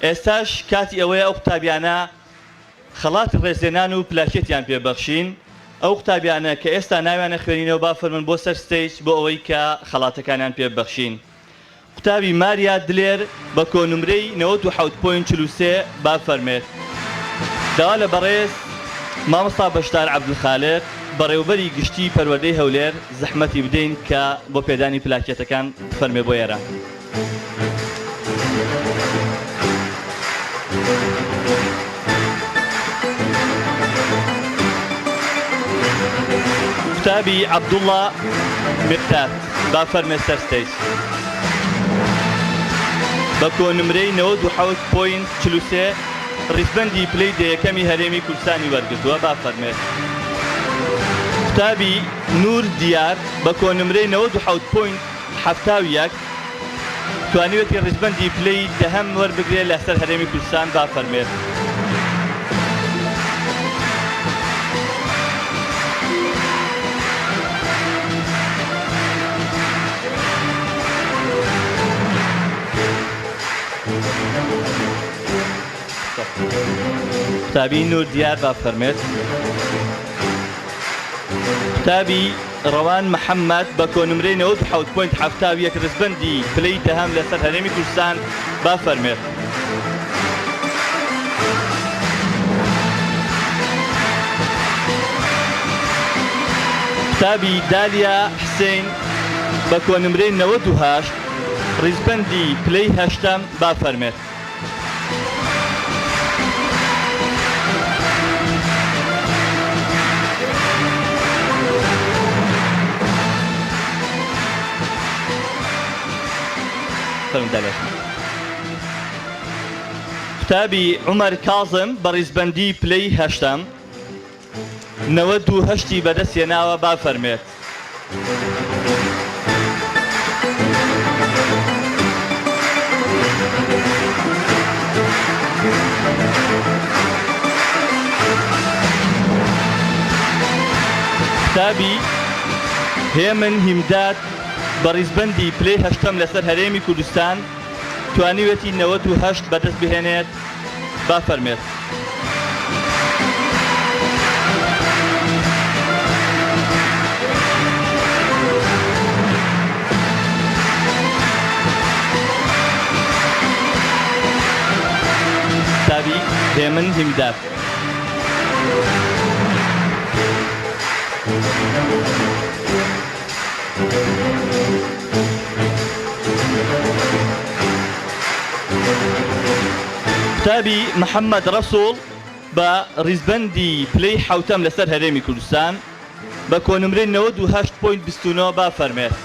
ئێستاش کاتی ئەوەیە ئەو قوتابیانە خەڵاتی ڕێزێنان و پلاکێتیان پێبەخشین. ئەو قوتابیانە کە ئێستا ناویانە خوێنینەوە با فەرمون بۆ سەر ستەیج بۆ ئەوەی کە خەڵاتەکانیان پێبەخشین. قوتابی ماریا دلێر بە کۆنمرەی 97.43 با فەرمێت. داوا لە بەڕێز مامۆستا بەشدار عەبدولخالق بەڕێوەبەری گشتی پەروەردەی هەولێر زەحمەتی بدەین کە بۆ پێدانی پلاکێتەکان فەرمێ بۆ ئێرە. قوتابی عەبدوڵڵا میقداد با فەرمێ سەر ستەیج. بە کۆنمرەی 97.43 ڕیزبەندی پلەی دەیەکەمی هەرێمی کوردستانی وەرگرتووە با فەرمێت. قوتابی نور دیار بە کۆنمرەی 97.71 توانیوێتی ڕیزبەندی پلەی دەهەم وەربگرێت لەسەر هەرێمی کوردستان با فەرمێت. قوتابی نور دیار با فەرمێت. قوتابی ڕەوان محەممەد بە کۆنمرەی 97.71 ڕیزبەندی پلەی دەهەم لەسەر هەرێمی کوردستان با فەرمێت. قوتابی دالیا حسین بە کۆنمرەی 98 ڕیزبەندی پلەی هەشتەم با فەرمێت. قوتابی عومەر کاظم بە ڕیزبەندی پلەی هەشتەم 98 بەدەستهێناوە با فەرمێت. قوتابی هێمن هیمداد بە ڕیزبەندی پلەی هەشتەم لەسەر هەرێمی کوردستان توانیوێتی 98 بەدەست بهێنێت با فەرمێت. قوتابی هێمن هیمداد. قوتابی محەممەد ڕەسوڵ بە ڕیزبەندی پلەی حەوتەم لەسەر هەرێمی کوردستان بە کۆنمرەی 98.29 با فەرمێت.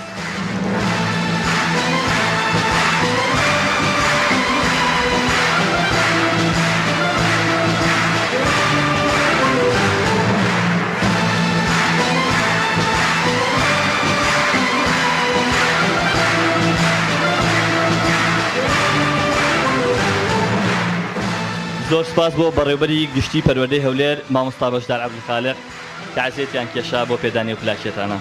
زۆر سپاس بۆ بەڕێوەبەری گشتی پەروەردەی هەولێر مامۆستا بەشدار عەبدولخالق کە عەزیەتیان کێشا بۆ پێدانی و پلاکێتانە.